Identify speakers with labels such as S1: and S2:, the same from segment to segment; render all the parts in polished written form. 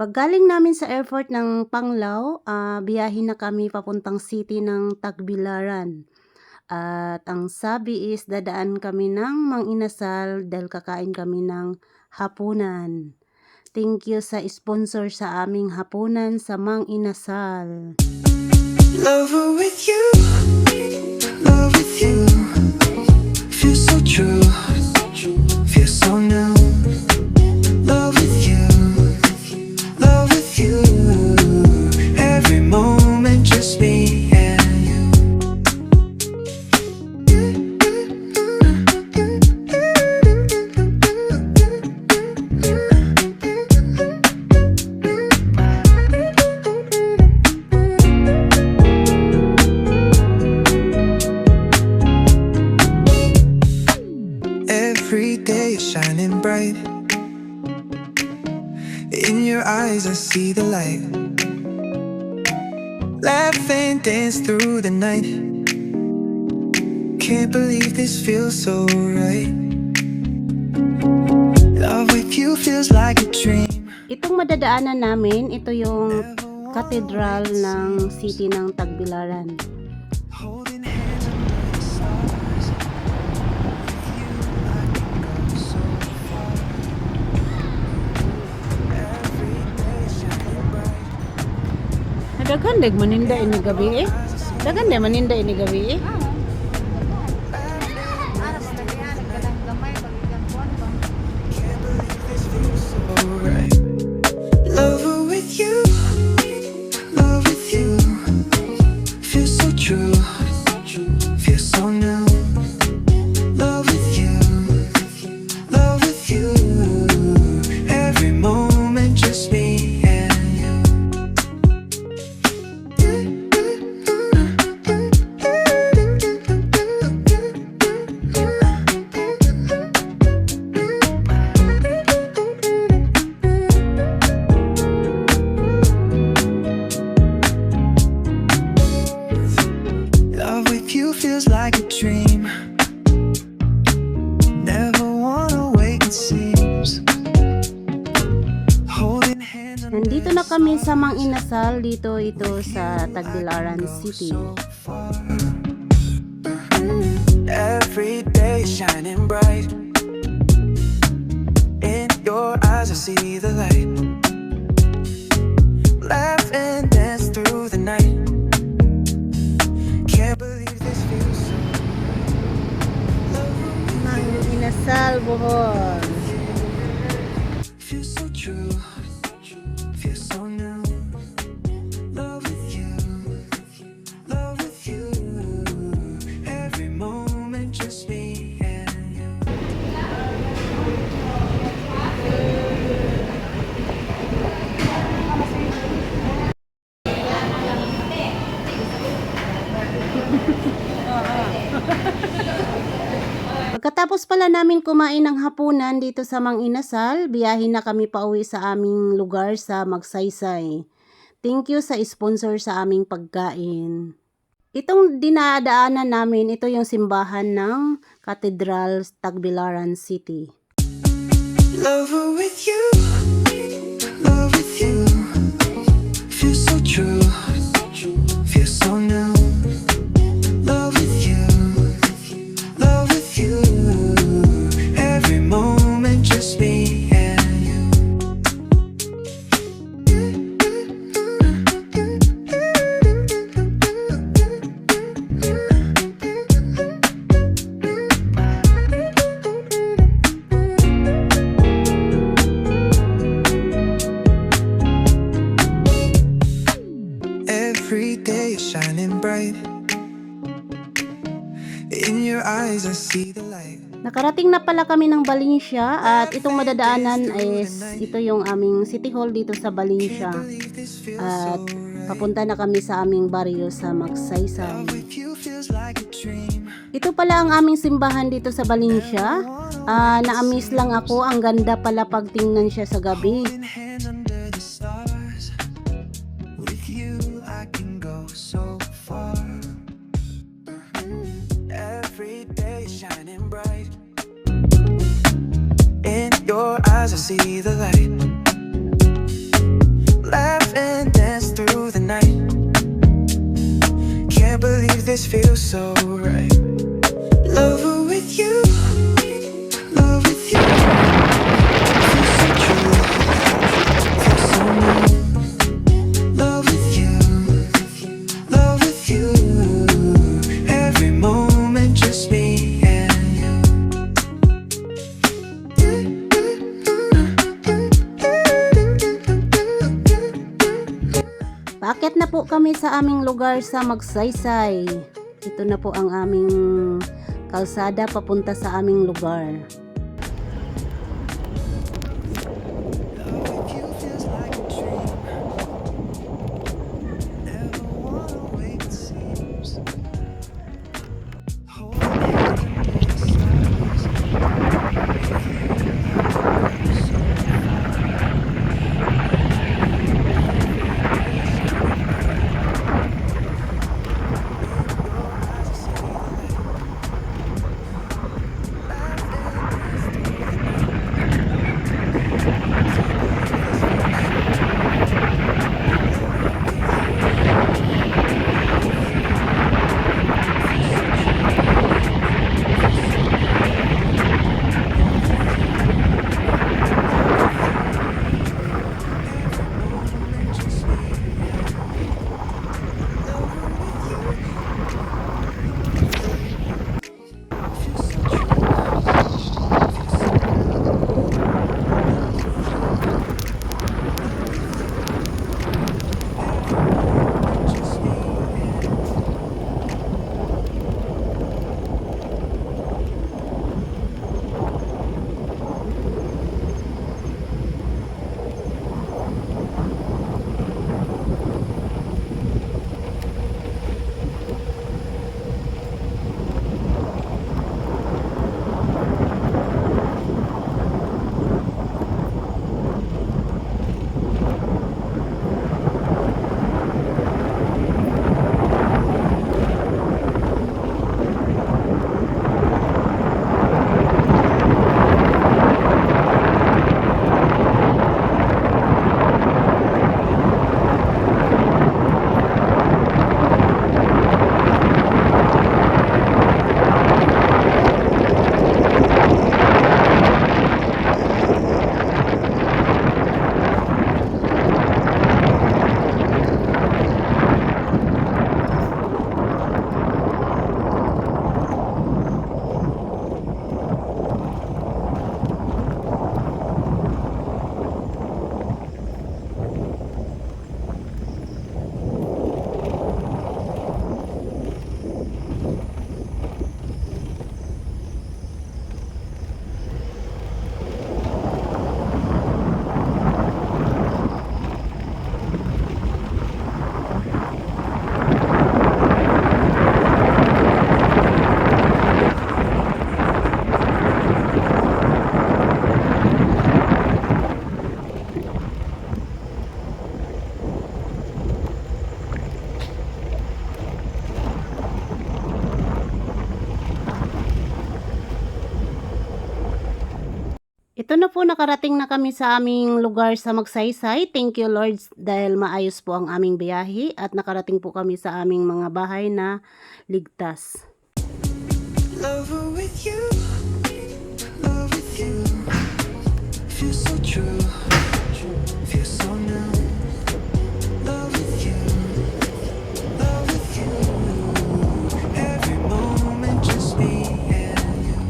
S1: Paggaling namin sa airport ng Panglao, biyahe na kami papuntang city ng Tagbilaran. At ang sabi is dadaan kami ng Mang Inasal dahil kakain kami ng hapunan. Thank you sa sponsor sa aming hapunan sa Mang Inasal.
S2: Lover with you, love with you, feels so true, feels so new. Love with you, love with you, every moment just me and you. Every day is shining bright. In your eyes I see the light. Laugh and dance through the night. Can't believe this feels so right. Love with you feels like a dream.
S1: Itong madadaanan namin, ito yung katedral ng city ng Tagbilaran.
S2: Holding hands under the stars. With you I can go so far. Every day shining bright.
S1: Daghan dag maninda ini gabi eh. Daghan day maninda ini gabi eh.
S2: Alright. Lover with you, love with you, feels so true, feels so new. Love with you, love with you, every moment just me and you. Love with you feels like a dream. Never wanna wait, it seems. Holding hands under
S1: Nandito na kami sa Mang Inasal, dito ito sa Tagbilaran City.
S2: so far. Every day shining bright. In your eyes I see the light. Laugh and dance through the night. Can't believe this feels so
S1: Mang Inasal, Bohol.
S2: feels so true, feels so new. Love with you, love with you, every moment just me and you.
S1: Pagkatapos pala namin kumain ng hapunan dito sa Mang Inasal, biyahe na kami pauwi sa aming lugar sa Magsaysay. Thank you sa sponsor sa aming pagkain. Itong dinadaanan namin, ito yung simbahan ng Cathedral Tagbilaran City.
S2: Lover with you, love with you, feels so true, feels so new. Love with you, love with you, every moment just me and you. Every day is shining bright. In your eyes I see the light.
S1: Nakarating na pala kami ng Valencia at itong madadaanan is ito yung aming city hall dito sa Valencia.
S2: Believe this feels
S1: At
S2: so right.
S1: papunta na kami sa aming baryo sa Magsaysay.
S2: With you feels like a dream.
S1: Ito pala ang aming simbahan dito sa Valencia. Na-amaze lang ako, ang ganda pala pagtingnan siya sa gabi.
S2: Holding hands under the stars. With you I can go so far. Every day shining bright. In your eyes I see the light. this feels so right. Lover with you, love with you. Feels so true, feels so new. Love with you, love with you. Every moment just me and you.
S1: Paakyat na po kami sa aming lugar sa Magsaysay. Ito na po ang aming kalsada papunta sa aming lugar.
S2: Love with you feels like a dream. Never wanna wake, it seems. Holding hands
S1: Ito na po, nakarating na kami sa aming lugar sa Magsaysay. Thank you Lord dahil maayos po ang aming biyahe at nakarating po kami sa aming mga bahay na ligtas.
S2: lover with you, love with you. Feels so true, feels so new. Love with you, love with you. Every moment just me and you.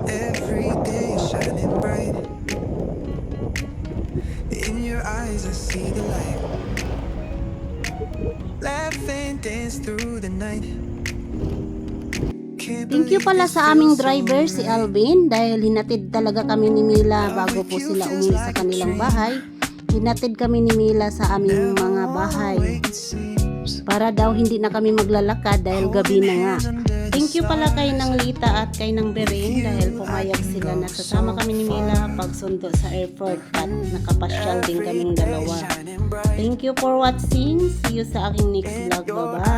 S2: Every day is shining bright. In your eyes I see the light. Laugh and dance through the night.
S1: Thank you pala sa aming driver si Alvin dahil hinatid talaga kami ni Mila bago po sila umuwi sa kanilang bahay. Hinatid kami ni Mila sa aming mga bahay para daw hindi na kami maglalakad dahil gabi na nga. Thank you pala kay Nang Lita at kay Nang Bering dahil pumayag sila na sasama kami ni Mila pagsundo sa airport at nakapasyal din kaming dalawa. Thank you for watching. See you sa aking next vlog. Bye-bye.